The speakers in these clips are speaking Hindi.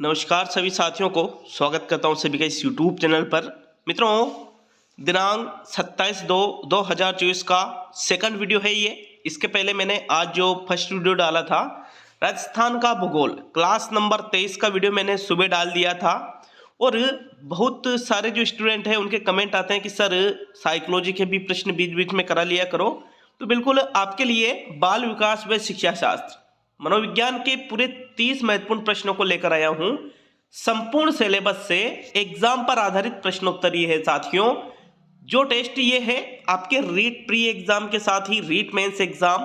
नमस्कार सभी साथियों को स्वागत करता हूं सभी का इस YouTube चैनल पर। मित्रों, दिनांक 27/2/2024 का सेकंड वीडियो है ये। इसके पहले मैंने आज जो फर्स्ट वीडियो डाला था राजस्थान का भूगोल क्लास नंबर 23 का वीडियो मैंने सुबह डाल दिया था। और बहुत सारे जो स्टूडेंट हैं उनके कमेंट आते हैं कि सर साइकोलॉजी के भी प्रश्न बीच बीच में करा लिया करो। तो बिल्कुल आपके लिए बाल विकास व शिक्षा शास्त्र मनोविज्ञान के पूरे 30 महत्वपूर्ण प्रश्नों को लेकर आया हूं। संपूर्ण सिलेबस से एग्जाम पर आधारित प्रश्नोत्तर ये है साथियों। जो टेस्ट ये है आपके रीट प्री एग्जाम के साथ ही REET mains exam,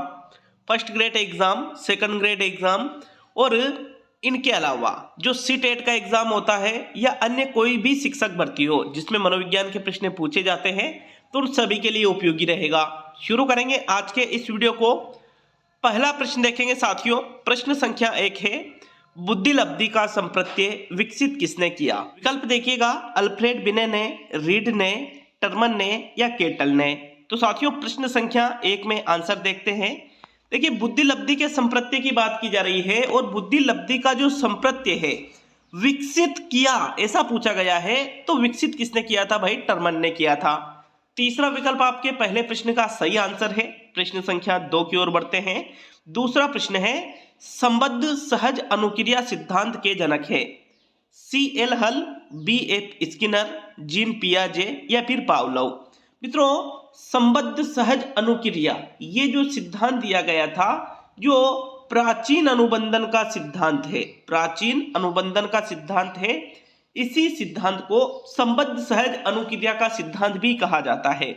first grade exam, second grade exam और इनके अलावा जो सीटेट का एग्जाम होता है या अन्य कोई भी शिक्षक भर्ती हो जिसमें मनोविज्ञान के प्रश्न पूछे जाते हैं तो उन सभी के लिए उपयोगी रहेगा। शुरू करेंगे आज के इस वीडियो को। पहला प्रश्न देखेंगे साथियों। प्रश्न संख्या 1 है, बुद्धिलब्धि का संप्रत्यय विकसित किसने किया? विकल्प देखिएगा, अल्फ्रेड बिने ने, रीड ने, टर्मन ने या केटल ने। तो साथियों प्रश्न संख्या 1 में आंसर देखते हैं। देखिए बुद्धिलब्धि के संप्रत्यय की बात की जा रही है और बुद्धिलब्धि का जो संप्रत्यय है विकसित किया ऐसा पूछा गया है। तो विकसित किसने किया था भाई? टर्मन ने किया था। तीसरा विकल्प आपके पहले प्रश्न का सही आंसर है। प्रश्न संख्या 2 की ओर बढ़ते हैं। दूसरा प्रश्न है, संबद्ध सहज अनुक्रिया सिद्धांत के जनक है C.L. हल, B.F. स्किनर, जीन पियाजे या फिर पावलोव। मित्रों, संबद्ध सहज अनुक्रिया ये जो सिद्धांत दिया गया था, जो प्राचीन अनुबंधन का सिद्धांत है, प्राचीन अनुबंधन का सिद्धांत है, इसी सिद्धांत को संबद्ध सहज अनुक्रिया का सिद्धांत भी कहा जाता है।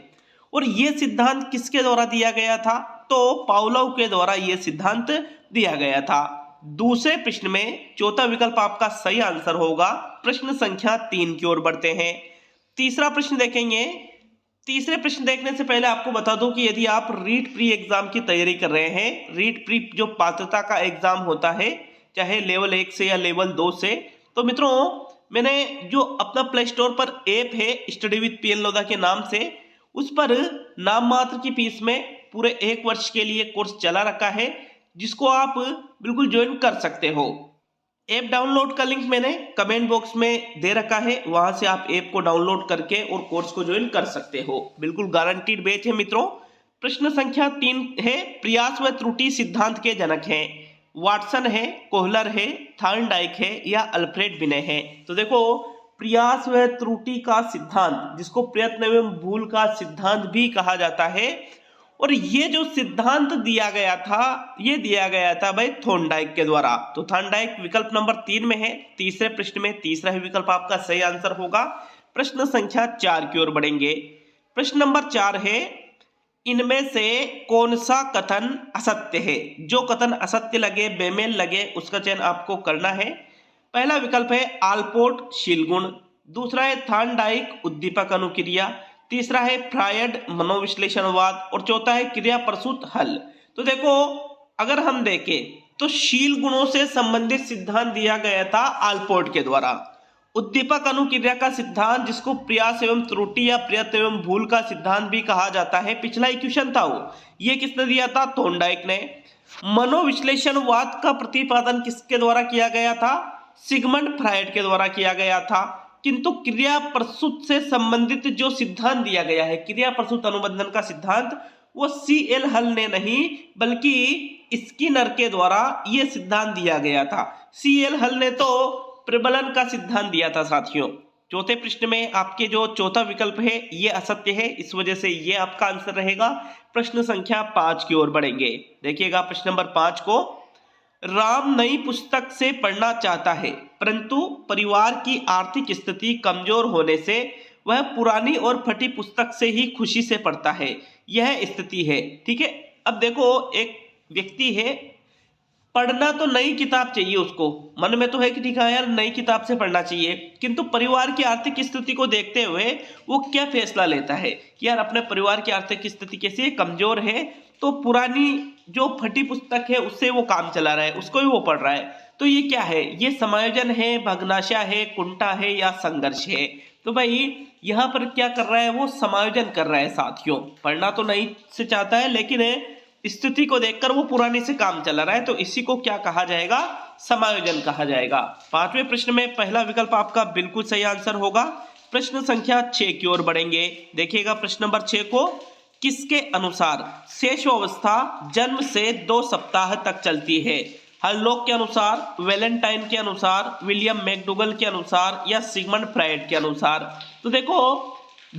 और यह सिद्धांत किसके द्वारा दिया गया था? तो पावलोव के द्वारा यह सिद्धांत दिया गया था। दूसरे प्रश्न में चौथा विकल्प आपका सही आंसर होगा। प्रश्न संख्या 3 की ओर बढ़ते हैं। तीसरा प्रश्न देखेंगे। तीसरे प्रश्न देखने से पहले आपको बता दूं कि यदि आप रीट प्री एग्जाम की तैयारी कर रहे हैं, रीट प्री जो पात्रता का एग्जाम होता है चाहे लेवल 1 से या लेवल 2 से, तो मित्रों मैंने जो अपना प्ले स्टोर पर ऐप है स्टडी विद पीएन लोधा के नाम से, उस पर नाम मात्र की फीस में पूरे 1 वर्ष के लिए कोर्स चला रखा है जिसको आप बिल्कुल ज्वाइन कर सकते हो। ऐप डाउनलोड का लिंक मैंने कमेंट बॉक्स में दे रखा है, वहां से आप ऐप को डाउनलोड करके और कोर्स को ज्वाइन कर सकते हो। बिल्कुल गारंटीड बैच है मित्रों। प्रश्न संख्या 3 है, प्रयास व त्रुटि सिद्धांत के जनक हैं वाटसन है, कोहलर है, थॉर्नडाइक है या अल्फ्रेड बिने है। तो देखो प्रयास व त्रुटि का सिद्धांत, जिसको प्रयत्न एवं भूल का सिद्धांत भी कहा जाता है, और ये जो सिद्धांत दिया गया था ये दिया गया था भाई थॉर्नडाइक के द्वारा। तो थॉर्नडाइक विकल्प नंबर 3 में है। तीसरे प्रश्न में तीसरा ही विकल्प आपका सही आंसर होगा। प्रश्न संख्या 4 की ओर बढ़ेंगे। प्रश्न नंबर 4 है, इनमें से कौन सा कथन असत्य है? जो कथन असत्य लगे, बेमेल लगे, उसका चयन आपको करना है। पहला विकल्प है आलपोर्ट शीलगुण, दूसरा है थॉर्नडाइक उद्दीपक अनुक्रिया, तीसरा है फ्रायड मनोविश्लेषणवाद और चौथा है क्रिया प्रसूत हल। तो देखो अगर हम देखें तो शील गुणों से संबंधित सिद्धांत दिया गया था आलपोर्ट के द्वारा। उद्दीपक अनुक्रिया का सिद्धांत, जिसको प्रयास एवं त्रुटि या प्रयत्न एवं भूल का सिद्धांत भी कहा जाता है, पिछला इक्वेशन था वो, ये किसने दिया था? थॉर्नडाइक ने। मनोविश्लेषणवाद का प्रतिपादन किसके द्वारा किया गया था? सिगमंड फ्रायड के द्वारा किया गया था। किंतु क्रिया प्रसूत से संबंधित जो सिद्धांत दिया गया है, क्रिया प्रसूत अनुबंधन का सिद्धांत, वो C.L. हल ने नहीं बल्कि स्किनर के द्वारा यह सिद्धांत दिया गया था। C.L. हल ने तो प्रबलन का सिद्धांत दिया था साथियों। चौथे प्रश्न में आपके जो चौथा विकल्प है ये असत्य है, इस वजह से ये आपका आंसर रहेगा। प्रश्न संख्या 5 की ओर बढ़ेंगे। देखिएगा प्रश्न नंबर 5 को, राम नई पुस्तक से पढ़ना चाहता है परंतु परिवार की आर्थिक स्थिति कमजोर होने से वह पुरानी और फटी पुस्तक से ही खुशी से पढ़ता है। यह स्थिति है, ठीक है। अब देखो एक व्यक्ति है, पढ़ना तो नई किताब चाहिए उसको, मन में तो है कि ठीक है यार नई किताब से पढ़ना चाहिए, किंतु परिवार की आर्थिक स्थिति को देखते हुए वो क्या फैसला लेता है कि यार अपने परिवार की आर्थिक स्थिति कैसी है, कमजोर है, तो पुरानी जो फटी पुस्तक है उससे वो काम चला रहा है, उसको ही वो पढ़ रहा है। तो ये क्या है? ये समायोजन है, भग्नाशा है, कुंठा है या संघर्ष है? तो भाई यहाँ पर क्या कर रहा है? वो समायोजन कर रहा है साथियों। पढ़ना तो नहीं से चाहता है लेकिन स्थिति को देखकर वो पुराने से काम चला रहा है, तो इसी को क्या कहा जाएगा, समायोजन कहा जाएगा। पांचवें प्रश्न में पहला विकल्प आपका बिल्कुल सही आंसर होगा। प्रश्न संख्या 6 की ओर बढ़ेंगे। देखिएगा प्रश्न नंबर 6 को, किसके अनुसार शेषावस्था जन्म से 2 सप्ताह तक चलती है? हरलॉक के अनुसार, वैलेंटाइन के अनुसार, विलियम मैकडूगल के अनुसार या सिगमंड फ्राइड के अनुसार। तो देखो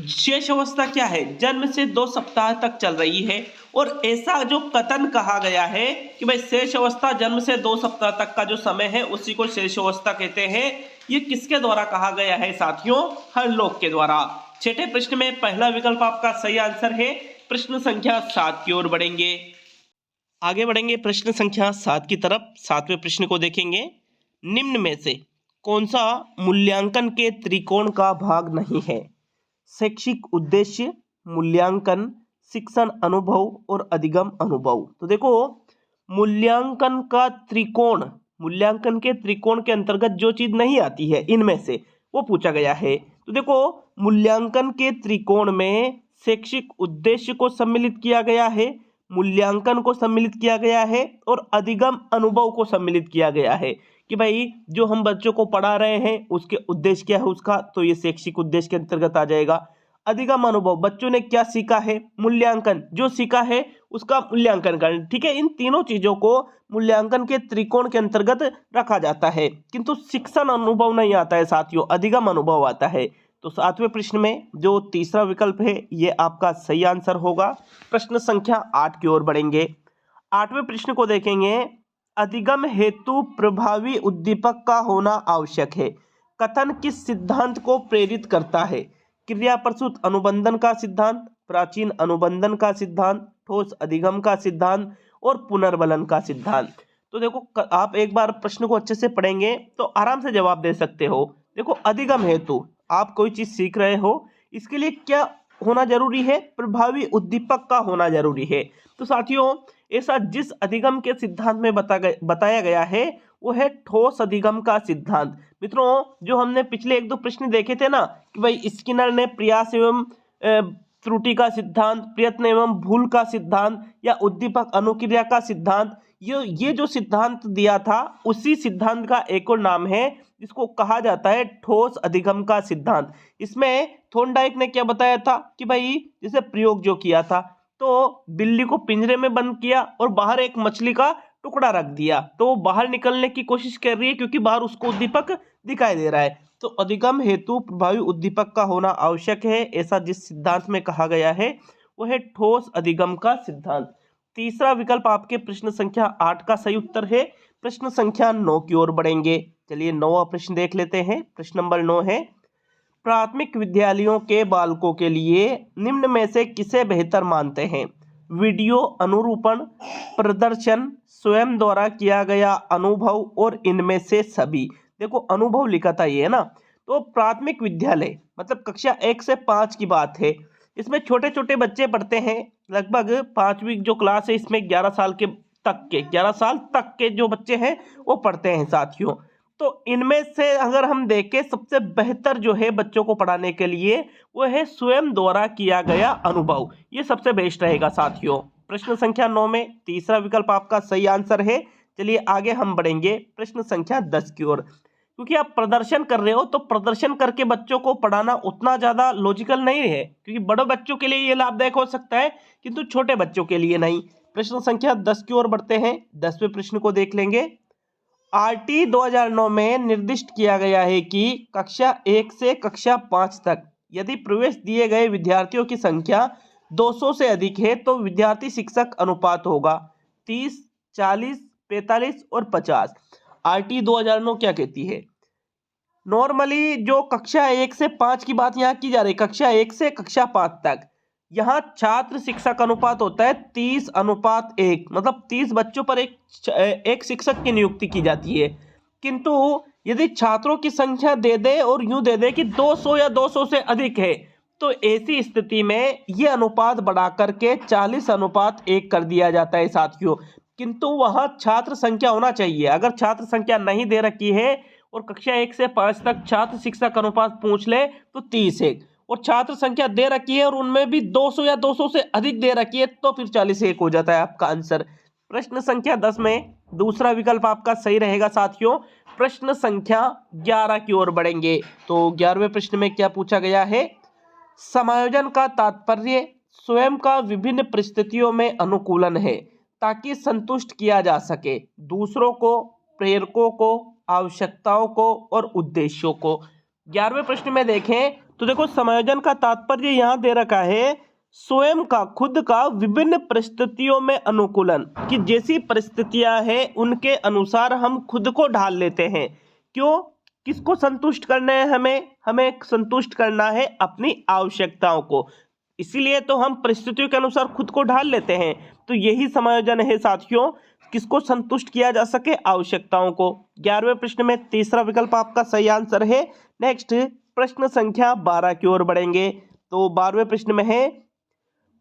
शेष अवस्था क्या है, जन्म से 2 सप्ताह तक चल रही है, और ऐसा जो कथन कहा गया है कि भाई शेष अवस्था जन्म से 2 सप्ताह तक का जो समय है उसी को शेष अवस्था कहते हैं, ये किसके द्वारा कहा गया है साथियों? हरलॉक के द्वारा। छठे प्रश्न में पहला विकल्प आपका सही आंसर है। प्रश्न संख्या 7 की ओर बढ़ेंगे। आगे बढ़ेंगे प्रश्न संख्या 7 की तरफ। 7वें प्रश्न को देखेंगे, निम्न में से कौन सा मूल्यांकन के त्रिकोण का भाग नहीं है? शैक्षिक उद्देश्य, मूल्यांकन, शिक्षण अनुभव और अधिगम अनुभव। तो देखो मूल्यांकन का त्रिकोण, मूल्यांकन के त्रिकोण के अंतर्गत जो चीज नहीं आती है इनमें से वो पूछा गया है। तो देखो मूल्यांकन के त्रिकोण में शैक्षिक उद्देश्य को सम्मिलित किया गया है, मूल्यांकन को सम्मिलित किया गया है और अधिगम अनुभव को सम्मिलित किया गया है कि भाई जो हम बच्चों को पढ़ा रहे हैं उसके उद्देश्य क्या है उसका, तो ये शैक्षिक उद्देश्य के अंतर्गत आ जाएगा। अधिगम अनुभव, बच्चों ने क्या सीखा है, मूल्यांकन, जो सीखा है उसका मूल्यांकन करना। ठीक है, इन तीनों चीजों को मूल्यांकन के त्रिकोण के अंतर्गत रखा जाता है, किंतु शिक्षण अनुभव नहीं आता है साथियों, अधिगम अनुभव आता है। तो 7वें प्रश्न में जो तीसरा विकल्प है ये आपका सही आंसर होगा। प्रश्न संख्या 8 की ओर बढ़ेंगे। 8वें प्रश्न को देखेंगे, अधिगम हेतु प्रभावी उद्दीपक का होना आवश्यक है। कथन किस सिद्धांत को प्रेरित करता है? क्रिया प्रसूत अनुबंधन का सिद्धांत, प्राचीन अनुबंधन का सिद्धांत, ठोस अधिगम का सिद्धांत और पुनर्बलन का सिद्धांत। तो देखो आप एक बार प्रश्न को अच्छे से पढ़ेंगे तो आराम से जवाब दे सकते हो। देखो अधिगम हेतु, आप कोई चीज सीख रहे हो, इसके लिए क्या होना जरूरी है? प्रभावी उद्दीपक का होना जरूरी है। तो साथियों ऐसा जिस अधिगम के सिद्धांत में बताया गया है वो है ठोस अधिगम का सिद्धांत। मित्रों जो हमने पिछले 1-2 प्रश्न देखे थे ना कि भाई स्किनर ने प्रयास एवं त्रुटि का सिद्धांत, प्रयत्न एवं भूल का सिद्धांत या उद्दीपक अनुक्रिया का सिद्धांत, ये जो सिद्धांत दिया था उसी सिद्धांत का एक और नाम है जिसको कहा जाता है ठोस अधिगम का सिद्धांत। इसमें थॉर्नडाइक ने क्या बताया था कि भाई जैसे प्रयोग जो किया था, तो बिल्ली को पिंजरे में बंद किया और बाहर एक मछली का टुकड़ा रख दिया, तो वो बाहर निकलने की कोशिश कर रही है क्योंकि बाहर उसको उद्दीपक दिखाई दे रहा है। तो अधिगम हेतु प्रभावी उद्दीपक का होना आवश्यक है, ऐसा जिस सिद्धांत में कहा गया है वो है ठोस अधिगम का सिद्धांत। तीसरा विकल्प आपके प्रश्न संख्या 8 का सही उत्तर है। प्रश्न संख्या 9 की ओर बढ़ेंगे। चलिए 9वां प्रश्न देख लेते हैं। प्रश्न नंबर 9 है, प्राथमिक विद्यालयों के बालकों के लिए निम्न में से किसे बेहतर मानते हैं? वीडियो अनुरूपण, प्रदर्शन, स्वयं द्वारा किया गया अनुभव और इनमें से सभी। देखो अनुभव लिखा था ये है ना, तो प्राथमिक विद्यालय मतलब कक्षा 1 से 5 की बात है। इसमें छोटे छोटे बच्चे पढ़ते हैं, लगभग 5वीं जो क्लास है इसमें 11 साल तक के जो बच्चे हैं वो पढ़ते हैं साथियों। तो इनमें से अगर हम देखें सबसे बेहतर जो है बच्चों को पढ़ाने के लिए वो है स्वयं द्वारा किया गया अनुभव, ये सबसे बेस्ट रहेगा साथियों। प्रश्न संख्या 9 में तीसरा विकल्प आपका सही आंसर है। चलिए आगे हम बढ़ेंगे प्रश्न संख्या 10 की ओर। क्योंकि आप प्रदर्शन कर रहे हो तो प्रदर्शन करके बच्चों को पढ़ाना उतना ज्यादा लॉजिकल नहीं है, क्योंकि बड़े बच्चों के लिए ये लाभदायक हो सकता है किंतु छोटे बच्चों के लिए नहीं। प्रश्न संख्या 10 की ओर बढ़ते हैं। 10वें प्रश्न को देख लेंगे। आरटी 2009 में निर्दिष्ट किया गया है कि कक्षा 1 से कक्षा 5 तक यदि प्रवेश दिए गए विद्यार्थियों की संख्या 200 से अधिक है तो विद्यार्थी शिक्षक अनुपात होगा 30, 40, 45 और 50। आरटी 2009 क्या कहती है? नॉर्मली जो कक्षा 1 से 5 की बात यहाँ की जा रही है, कक्षा 1 से कक्षा 5 तक, यहाँ छात्र शिक्षक अनुपात होता है 30:1, मतलब 30 बच्चों पर एक शिक्षक की नियुक्ति की जाती है। किंतु यदि छात्रों की संख्या दे दे और यूं दे दे कि 200 या 200 से अधिक है तो ऐसी स्थिति में ये अनुपात बढ़ा करके 40:1 कर दिया जाता है साथियों। किंतु वहां छात्र संख्या होना चाहिए। अगर छात्र संख्या नहीं दे रखी है और कक्षा 1 से 5 तक छात्र शिक्षक अनुपात पूछ ले तो 30 है, और छात्र संख्या दे रखी है और उनमें भी 200 या 200 से अधिक दे रखी है, तो फिर 40 से 1 हो जाता है आपका आंसर। प्रश्न संख्या 10 में दूसरा विकल्प आपका सही रहेगा साथियों। प्रश्न संख्या 11 की ओर बढ़ेंगे। तो 11वें प्रश्न में क्या पूछा गया है? समायोजन का तात्पर्य स्वयं का विभिन्न परिस्थितियों में अनुकूलन है ताकि संतुष्ट किया जा सके दूसरों को, प्रेरकों को, आवश्यकताओं को और उद्देश्यों को। 11वें प्रश्न में देखें तो देखो, समायोजन का तात्पर्य यहाँ दे रखा है स्वयं का, खुद का विभिन्न परिस्थितियों में अनुकूलन, कि जैसी परिस्थितियां हैं उनके अनुसार हम खुद को ढाल लेते हैं। क्यों? किसको संतुष्ट करना है? हमें संतुष्ट करना है अपनी आवश्यकताओं को, इसीलिए तो हम परिस्थितियों के अनुसार खुद को ढाल लेते हैं। तो यही समायोजन है साथियों, किसको संतुष्ट किया जा सके? आवश्यकताओं को। 11वें प्रश्न में तीसरा विकल्प आपका सही आंसर है। नेक्स्ट प्रश्न संख्या 12 की ओर बढ़ेंगे। तो 12वें प्रश्न में है,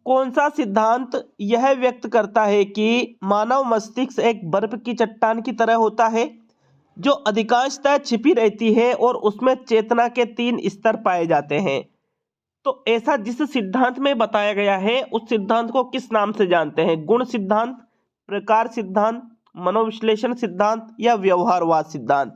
कौन सा सिद्धांत यह व्यक्त करता है कि मानव मस्तिष्क एक बर्फ की चट्टान की तरह होता है जो अधिकांशतः छिपी रहती है और उसमें चेतना के 3 स्तर पाए जाते हैं? तो ऐसा जिस सिद्धांत में बताया गया है उस सिद्धांत को किस नाम से जानते हैं? गुण सिद्धांत, प्रकार सिद्धांत, मनोविश्लेषण सिद्धांत या व्यवहारवाद सिद्धांत?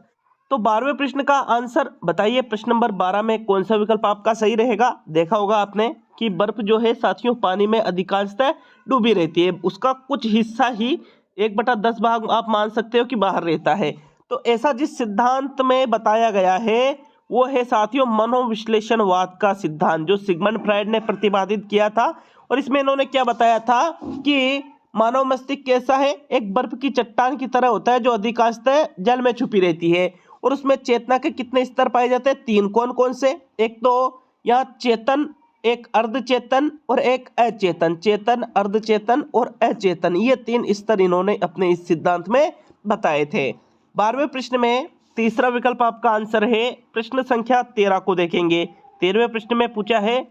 तो 12वें प्रश्न का आंसर बताइए। प्रश्न नंबर 12 में कौन सा विकल्प आपका सही रहेगा? देखा होगा आपने कि बर्फ जो है साथियों पानी में अधिकांशतः डूबी रहती है, उसका कुछ हिस्सा ही 1/10 भाग आप मान सकते हो कि बाहर रहता है। तो ऐसा जिस सिद्धांत में बताया गया है वो है साथियों मनोविश्लेषणवाद का सिद्धांत, जो सिगमंड फ्रायड ने प्रतिपादित किया था। और इसमें इन्होंने क्या बताया था कि मानव मस्तिष्क कैसा है? एक बर्फ की चट्टान की तरह होता है जो अधिकांशतः जल में छुपी रहती है और उसमें चेतना के कितने स्तर पाए जाते हैं? 3। कौन कौन से? एक तो यहाँ चेतन, एक अर्धचेतन और एक अचेतन। चेतन, अर्धचेतन और अचेतन, ये 3 स्तर इन्होंने अपने इस सिद्धांत में बताए थे। 12वें प्रश्न में तीसरा विकल्प आपका आंसर है। प्रश्न संख्या 13 को देखेंगे। 13वें प्रश्न में पूछा है,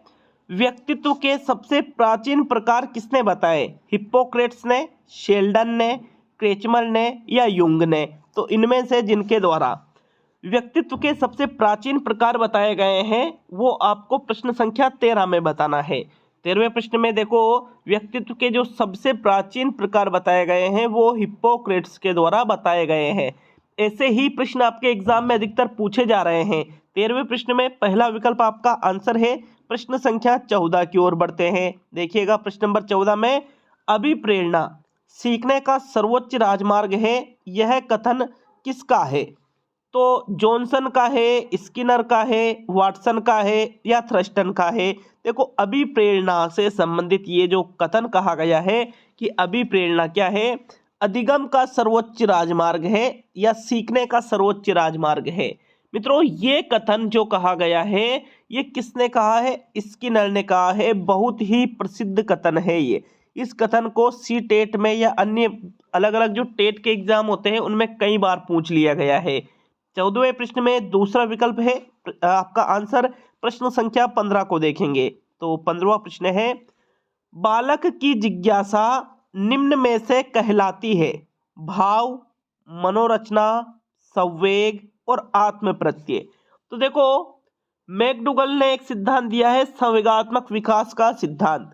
व्यक्तित्व के सबसे प्राचीन प्रकार किसने बताए? हिप्पोक्रेट्स ने, शेल्डन ने, क्रेचमर ने या युंग ने? तो इनमें से जिनके द्वारा व्यक्तित्व के सबसे प्राचीन प्रकार बताए गए हैं वो आपको प्रश्न संख्या 13 में बताना है। 13वें प्रश्न में देखो, व्यक्तित्व के जो सबसे प्राचीन प्रकार बताए गए हैं वो हिप्पोक्रेट्स के द्वारा बताए गए हैं। ऐसे ही प्रश्न आपके एग्जाम में अधिकतर पूछे जा रहे हैं। 13वें प्रश्न में पहला विकल्प आपका आंसर है। प्रश्न संख्या 14 की ओर बढ़ते हैं। देखिएगा प्रश्न नंबर 14 में, अभिप्रेरणा सीखने का सर्वोच्च राजमार्ग है, यह कथन किसका है? तो जॉनसन का है, स्किनर का है, वाटसन का है या थ्रस्टन का है? देखो, अभिप्रेरणा से संबंधित ये जो कथन कहा गया है कि अभिप्रेरणा क्या है? अधिगम का सर्वोच्च राजमार्ग है या सीखने का सर्वोच्च राजमार्ग है? मित्रों, ये कथन जो कहा गया है ये किसने कहा है? स्किनर ने कहा है। बहुत ही प्रसिद्ध कथन है ये। इस कथन को सी टेट में या अन्य अलग अलग जो टेट के एग्जाम होते हैं उनमें कई बार पूछ लिया गया है। 14वें प्रश्न में दूसरा विकल्प है आपका आंसर। प्रश्न संख्या 15 को देखेंगे। तो 15वां प्रश्न है, बालक की जिज्ञासा निम्न में से कहलाती है? भाव, मनोरचना, संवेग और आत्म प्रत्यय। तो देखो, मैकडूगल ने एक सिद्धांत दिया है संवेगात्मक विकास का सिद्धांत,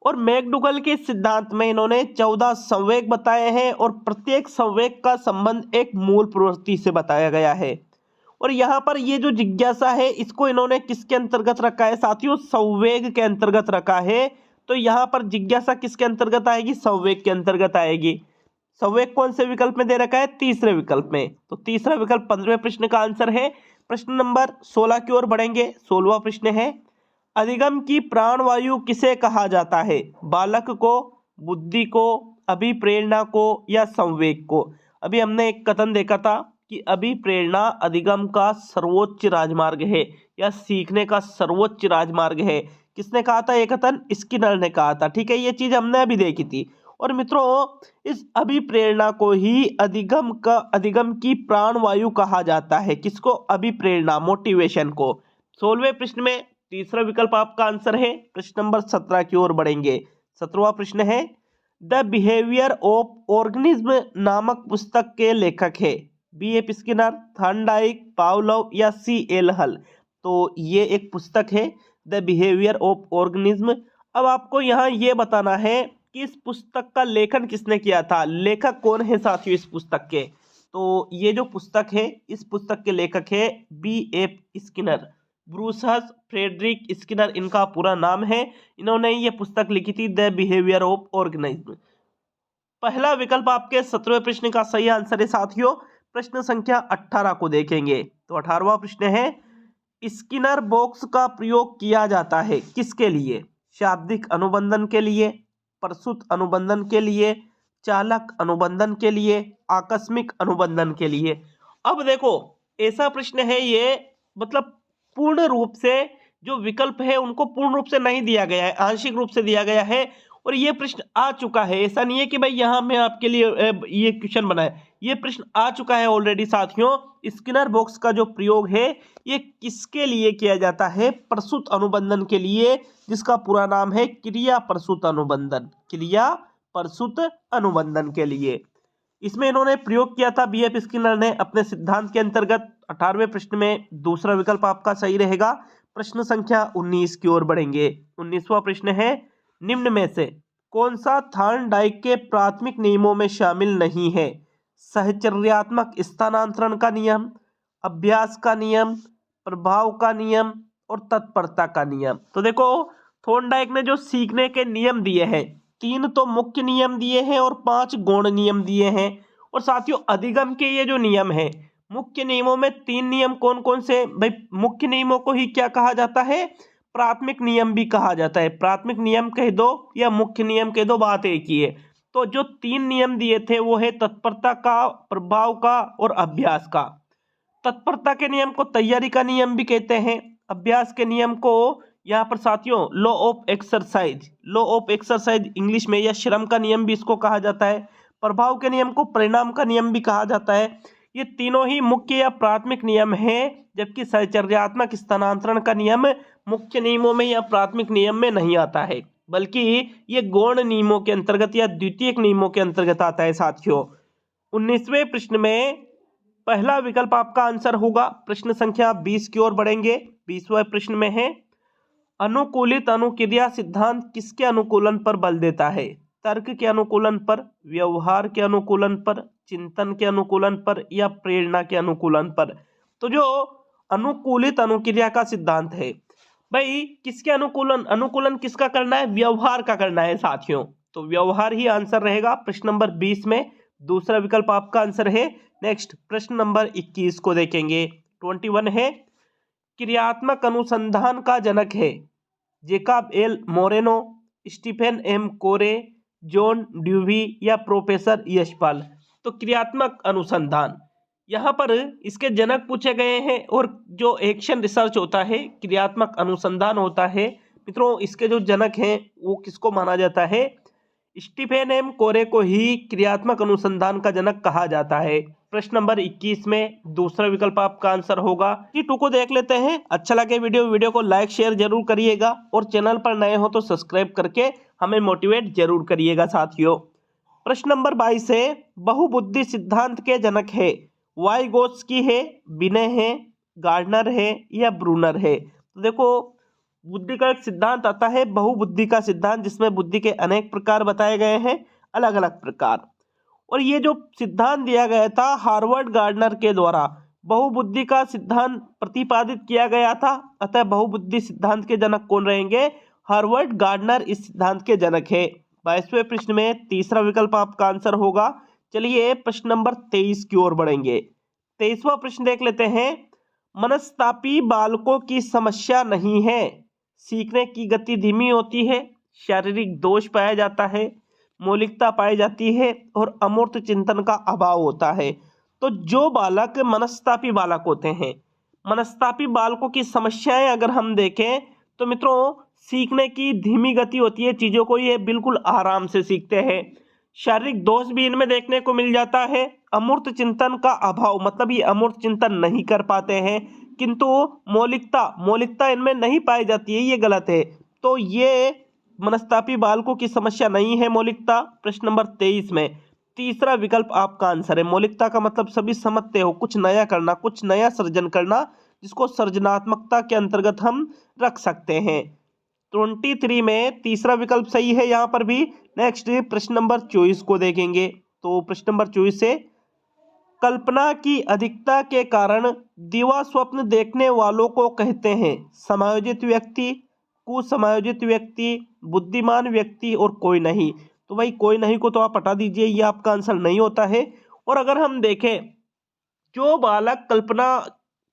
और मैकडूगल के सिद्धांत में इन्होंने 14 संवेग बताए हैं और प्रत्येक संवेग का संबंध एक मूल प्रवृत्ति से बताया गया है। और यहाँ पर ये जो जिज्ञासा है इसको इन्होंने किसके अंतर्गत रखा है साथियों? संवेग के अंतर्गत रखा है। तो यहाँ पर जिज्ञासा किसके अंतर्गत आएगी? संवेग के अंतर्गत आएगी। संवेग कौन से विकल्प में दे रखा है? तीसरे विकल्प में। तो तीसरा विकल्प 15वें प्रश्न का आंसर है। प्रश्न नंबर 16 की ओर बढ़ेंगे। 16वां प्रश्न है, अधिगम की प्राणवायु किसे कहा जाता है? बालक को, बुद्धि को, अभिप्रेरणा को या संवेग को? अभी हमने एक कथन देखा था कि अभिप्रेरणा अधिगम का सर्वोच्च राजमार्ग है या सीखने का सर्वोच्च राजमार्ग है। किसने कहा था ये कथन? स्किनर ने कहा था। ठीक है, ये चीज हमने अभी देखी थी। और मित्रों, इस अभिप्रेरणा को ही अधिगम की प्राणवायु कहा जाता है। किसको? अभिप्रेरणा, मोटिवेशन को। 16वें प्रश्न में तीसरा विकल्प आपका आंसर है। प्रश्न नंबर 17 की ओर बढ़ेंगे। 17वां प्रश्न है, द बिहेवियर ऑफ ऑर्गेनिज्म नामक पुस्तक के लेखक है? B.F. स्किनर, थॉर्नडाइक, पावलोव या C.L. हल? तो ये एक पुस्तक है द बिहेवियर ऑफ ऑर्गेनिज्म। अब आपको यहाँ ये बताना है कि इस पुस्तक का लेखन किसने किया था, लेखक कौन है साथियों इस पुस्तक के। तो ये जो पुस्तक है, इस पुस्तक के लेखक है B.F. स्किनर, ब्रूसस फ्रेडरिक स्किनर इनका पूरा नाम है। इन्होंने ये पुस्तक लिखी थी द बिहेवियर ऑफ ऑर्गेनिज्म। पहला विकल्प आपके 17वें प्रश्न का सही आंसर है साथियों। प्रश्न संख्या 18 को देखेंगे तो 18वां प्रश्न है, स्किनर बॉक्स का प्रयोग किया जाता है किसके लिए, शाब्दिक अनुबंधन के लिए, प्रसूत अनुबंधन के लिए, चालक अनुबंधन के लिए, आकस्मिक अनुबंधन के लिए। अब देखो ऐसा प्रश्न है ये, मतलब पूर्ण रूप से जो विकल्प है उनको पूर्ण रूप से नहीं दिया गया है, आंशिक रूप से दिया गया है। और ये प्रश्न आ चुका है, ऐसा नहीं है कि भाई यहाँ मैं आपके लिए ये क्वेश्चन बनाया, ये प्रश्न आ चुका है ऑलरेडी साथियों। स्किनर बॉक्स का जो प्रयोग है ये किसके लिए किया जाता है, प्रसूत अनुबंधन के लिए, जिसका पूरा नाम है क्रिया प्रसूत अनुबंधन, क्रिया प्रसूत अनुबंधन के लिए। इसमें इन्होंने प्रयोग किया था B.F. स्किनर ने अपने सिद्धांत के अंतर्गत। 18वें प्रश्न में दूसरा विकल्प आपका सही रहेगा। प्रश्न संख्या 19 की ओर बढ़ेंगे। 19वां प्रश्न है, निम्न में से कौन सा थॉर्नडाइक के प्राथमिक नियमों में शामिल नहीं है, सहचर्यात्मक स्थानांतरण का नियम, अभ्यास का नियम, प्रभाव का नियम और तत्परता का नियम। तो देखो थॉर्नडाइक ने जो सीखने के नियम दिए हैं, 3 तो मुख्य नियम दिए हैं और 5 गौण नियम दिए हैं। और साथियों अधिगम के ये जो नियम है, मुख्य नियमों में 3 नियम कौन कौन से, भाई मुख्य नियमों को ही क्या कहा जाता है, प्राथमिक नियम भी कहा जाता है। प्राथमिक नियम कह दो या मुख्य नियम कह दो, बात एक ही है। तो जो 3 नियम दिए थे वो है तत्परता का, प्रभाव का और अभ्यास का। तत्परता के नियम को तैयारी का नियम भी कहते हैं। अभ्यास के नियम को यहाँ पर साथियों law of exercise, law of exercise English में, या श्रम का नियम भी इसको कहा जाता है। प्रभाव के नियम को परिणाम का नियम भी कहा जाता है। ये तीनों ही मुख्य या प्राथमिक नियम हैं, जबकि सहचर्यात्मक स्थानांतरण का नियम मुख्य नियमों में या प्राथमिक नियम में नहीं आता है, बल्कि ये गौण नियमों के अंतर्गत या द्वितीयक नियमों के अंतर्गत आता है साथियों। 19वें प्रश्न में पहला विकल्प आपका आंसर होगा। प्रश्न संख्या 20 की ओर बढ़ेंगे। 20वें प्रश्न में है, अनुकूलित अनुक्रिया सिद्धांत किसके अनुकूलन पर बल देता है, तर्क के अनुकूलन पर, व्यवहार के अनुकूलन पर, चिंतन के अनुकूलन पर या प्रेरणा के अनुकूलन पर। तो जो अनुकूलित अनुक्रिया का सिद्धांत है, भाई किसके अनुकूलन, अनुकूलन किसका करना है, व्यवहार का करना है साथियों। तो व्यवहार ही आंसर रहेगा प्रश्न नंबर 20 में। दूसरा विकल्प आपका आंसर है। नेक्स्ट प्रश्न नंबर 21 को देखेंगे। 21 है, क्रियात्मक अनुसंधान का जनक है Jacob L Moreno, Stephen M Corey, John Dewey या प्रोफेसर यशपाल। तो क्रियात्मक अनुसंधान यहाँ पर इसके जनक पूछे गए हैं, और जो एक्शन रिसर्च होता है, क्रियात्मक अनुसंधान होता है मित्रों, इसके जो जनक हैं वो किसको माना जाता है, स्टीफन एम कोरे को ही क्रियात्मक अनुसंधान का जनक कहा जाता है। प्रश्न नंबर 21 में दूसरा विकल्प आपका आंसर होगा। ये 2 को देख लेते हैं। अच्छा लगे वीडियो को लाइक शेयर जरूर करिएगा, और चैनल पर नए हो तो सब्सक्राइब करके हमें मोटिवेट जरूर करिएगा साथियों। प्रश्न नंबर 22 है, बहुबुद्धि सिद्धांत के जनक है वाइगोत्स्की है, बिने है, गार्डनर है या ब्रूनर है। तो देखो बुद्धि का एक सिद्धांत आता है, बहुबुद्धि का सिद्धांत, जिसमें बुद्धि के अनेक प्रकार बताए गए हैं, अलग अलग प्रकार। और ये जो सिद्धांत दिया गया था हार्वर्ड गार्डनर के द्वारा, बहुबुद्धि का सिद्धांत प्रतिपादित किया गया था। अतः बहुबुद्धि सिद्धांत के जनक कौन रहेंगे, हार्वर्ड गार्डनर इस सिद्धांत के जनक है। 22वें प्रश्न में तीसरा विकल्प आपका आंसर होगा। चलिए प्रश्न नंबर 23 की ओर बढ़ेंगे। 23वां प्रश्न देख लेते हैं, मनस्तापी बालकों की समस्या नहीं है, सीखने की गति धीमी होती है, शारीरिक दोष पाया जाता है, मौलिकता पाई जाती है और अमूर्त चिंतन का अभाव होता है। तो जो बालक मनस्तापी बालक होते हैं, मनस्तापी बालकों की समस्याएं अगर हम देखें तो मित्रों, सीखने की धीमी गति होती है, चीज़ों को ये बिल्कुल आराम से सीखते हैं। शारीरिक दोष भी इनमें देखने को मिल जाता है। अमूर्त चिंतन का अभाव, मतलब ये अमूर्त चिंतन नहीं कर पाते हैं। किंतु मौलिकता इनमें नहीं पाई जाती है, ये गलत है। तो ये मनस्तापी बालकों की समस्या नहीं है मौलिकता। प्रश्न नंबर 23 में तीसरा विकल्प आपका आंसर है। मौलिकता का मतलब सभी समझते हो, कुछ नया करना, कुछ नया सृजन करना, जिसको सृजनात्मकता के अंतर्गत हम रख सकते हैं। 23 में तीसरा विकल्प सही है यहाँ पर भी। नेक्स्ट प्रश्न नंबर 24 को देखेंगे। तो प्रश्न नंबर 24 है, कल्पना की अधिकता के कारण दिवा स्वप्न देखने वालों को कहते हैं समायोजित व्यक्ति, कुसमायोजित व्यक्ति, बुद्धिमान व्यक्ति और कोई नहीं। तो भाई कोई नहीं को तो आप हटा दीजिए, ये आपका आंसर नहीं होता है। और अगर हम देखें, जो बालक कल्पना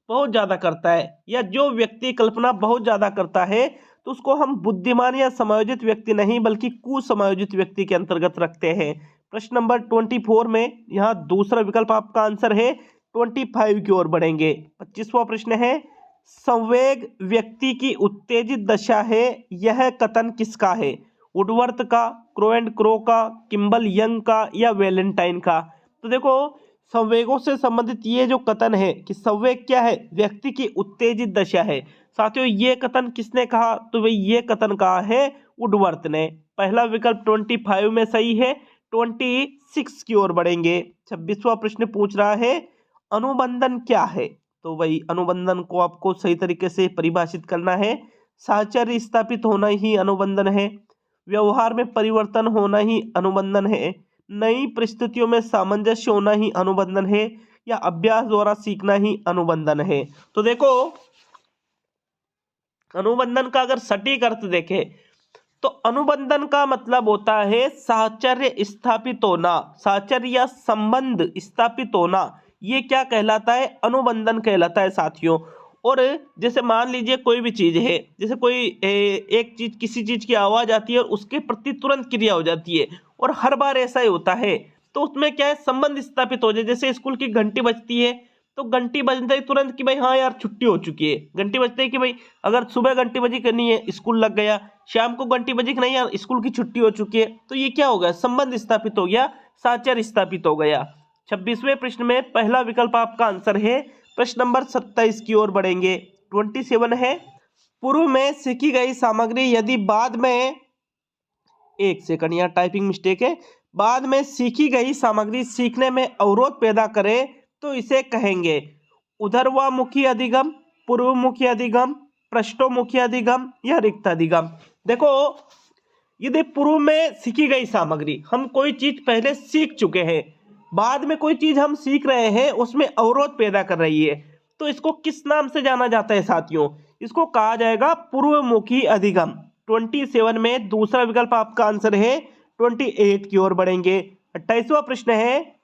बहुत ज्यादा करता है या जो व्यक्ति कल्पना बहुत ज्यादा करता है, तो उसको हम बुद्धिमान या समायोजित व्यक्ति नहीं बल्कि कुसमायोजित व्यक्ति के अंतर्गत रखते हैं। प्रश्न नंबर 24 में यहाँ दूसरा विकल्प आपका आंसर है। 25 की ओर बढ़ेंगे। 25वां प्रश्न है, संवेग व्यक्ति की उत्तेजित दशा है, यह कथन किसका है? वुडवर्थ का, क्रो एंड क्रो का, किम्बल यंग का या वैलेंटाइन का? तो देखो, संवेगों से संबंधित ये जो कथन है कि संवेग क्या है, व्यक्ति की उत्तेजित दशा है। साथियों, ये कथन किसने कहा? तो भाई ये कथन कहा है वुडवर्थ ने। पहला विकल्प 25 में सही है। 26 की ओर बढ़ेंगे। 26वां प्रश्न पूछ रहा है, अनुबंधन क्या है? तो भाई अनुबंधन को आपको सही तरीके से परिभाषित करना है। साहचर्य स्थापित होना ही अनुबंधन है, व्यवहार में परिवर्तन होना ही अनुबंधन है, नई परिस्थितियों में सामंजस्य होना ही अनुबंधन है, या अभ्यास द्वारा सीखना ही अनुबंधन है। तो देखो, अनुबंधन का अगर सटीक अर्थ देखें तो अनुबंधन का मतलब होता है साहचर्य स्थापित होना, साहचर्य या संबंध स्थापित होना। ये क्या कहलाता है? अनुबंधन कहलाता है साथियों। और जैसे मान लीजिए कोई भी चीज है, जैसे कोई एक चीज, किसी चीज की आवाज आती है और उसके प्रति तुरंत क्रिया हो जाती है, और हर बार ऐसा ही होता है, तो उसमें क्या है, संबंध स्थापित हो जाए। जैसे स्कूल की घंटी बजती है, तो घंटी बजते ही तुरंत कि भाई हाँ यार छुट्टी हो चुकी है। घंटी बजते ही कि भाई अगर सुबह घंटी बजी करनी है, स्कूल लग गया, शाम को घंटी बजी कि नहीं यार स्कूल की छुट्टी हो चुकी है, तो ये क्या हो गया? संबंध स्थापित हो गया, साहचर्य स्थापित हो गया। 26वें प्रश्न में पहला विकल्प आपका आंसर है। प्रश्न नंबर 27 की ओर बढ़ेंगे। 27 है, पूर्व में सीखी गई सामग्री यदि बाद में, एक सेकंड यहाँ टाइपिंग मिस्टेक है, बाद में सीखी गई सामग्री सीखने में अवरोध पैदा करे तो इसे कहेंगे उर्ध्वमुखी अधिगम, पूर्वमुखी अधिगम, पृष्ठोमुखी अधिगम या रिक्त अधिगम। देखो, यदि पूर्व में सीखी गई सामग्री, हम कोई चीज पहले सीख चुके हैं, बाद में कोई चीज हम सीख रहे हैं, उसमें अवरोध पैदा कर रही है, तो इसको किस नाम से जाना जाता है साथियों? इसको कहा जाएगा पूर्वमुखी अधिगम। 27 में दूसरा विकल्प आपका आंसर है। 28 की ओर बढ़ेंगे। 28वां प्रश्न है,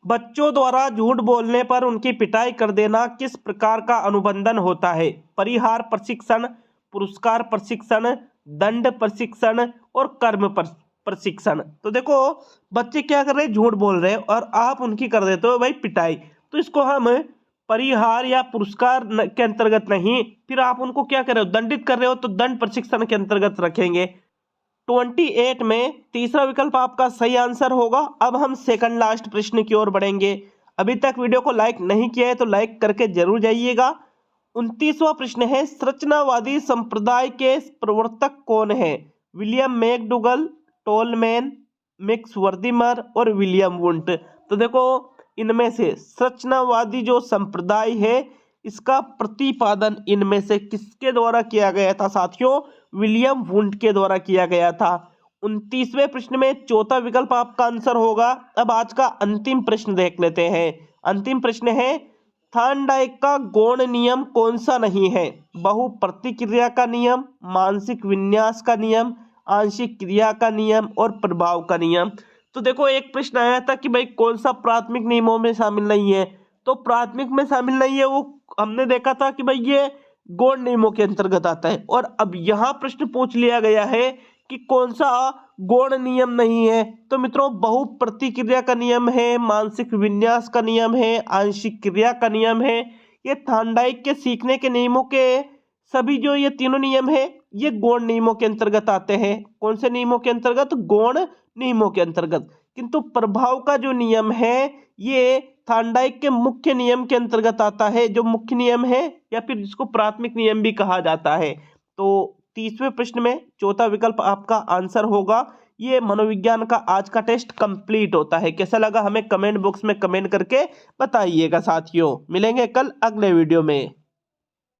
बच्चों द्वारा झूठ बोलने पर उनकी पिटाई कर देना किस प्रकार का अनुबंधन होता है? परिहार प्रशिक्षण, पुरस्कार प्रशिक्षण, दंड प्रशिक्षण और कर्म प्रशिक्षण। तो देखो, बच्चे क्या कर रहे हैं? झूठ बोल रहे हैं और आप उनकी कर देते हो भाई पिटाई, तो इसको हम परिहार या पुरस्कार के अंतर्गत नहीं, फिर आप उनको क्या कर रहे हो? दंडित कर रहे हो, तो दंड प्रशिक्षण के अंतर्गत रखेंगे। 28 में तीसरा विकल्प आपका सही आंसर होगा। अब हम सेकंड लास्ट प्रश्न की ओर बढ़ेंगे। अभी तक वीडियो को लाइक नहीं किया है तो लाइक करके जरूर जाइएगा। 29वां प्रश्न है, संरचनावादी संप्रदाय के प्रवर्तक कौन है? विलियम मैकडूगल, टोलमैन, मैक्स वर्दिमर और विलियम वुंट। तो देखो, इनमें से संरचनावादी जो संप्रदाय है, इसका प्रतिपादन इनमें से किसके द्वारा किया गया था साथियों? विलियम वुंट के द्वारा किया गया था। 29वें प्रश्न में चौथा विकल्प आपका आंसर होगा। अब आज का अंतिम प्रश्न देख लेते हैं। अंतिम प्रश्न है, थॉर्नडाइक का गौण नियम कौन सा नहीं है? बहु प्रतिक्रिया का नियम, मानसिक विन्यास का नियम, आंशिक क्रिया का नियम और प्रभाव का नियम। तो देखो, एक प्रश्न आया था कि भाई कौन सा प्राथमिक नियमों में शामिल नहीं है, तो प्राथमिक में शामिल नहीं है, वो हमने देखा था कि भाई ये गौण नियमों के अंतर्गत आता है। और अब यहाँ प्रश्न पूछ लिया गया है कि कौन सा गौण नियम नहीं है, तो मित्रों बहु प्रतिक्रिया का नियम है, मानसिक विन्यास का नियम है, आंशिक क्रिया का नियम है। ये थॉर्नडाइक के सीखने के नियमों के सभी जो ये तीनों नियम है, ये गौण नियमों के अंतर्गत आते हैं। कौन से नियमों के अंतर्गत? गौण नियमों के अंतर्गत। किंतु प्रभाव का जो नियम है, ये थॉर्नडाइक के मुख्य नियम के अंतर्गत आता है, जो मुख्य नियम है या फिर जिसको प्राथमिक नियम भी कहा जाता है। तो 30वें प्रश्न में चौथा विकल्प आपका आंसर होगा। ये मनोविज्ञान का आज का टेस्ट कंप्लीट होता है। कैसा लगा हमें कमेंट बॉक्स में कमेंट करके बताइएगा साथियों। मिलेंगे कल अगले वीडियो में।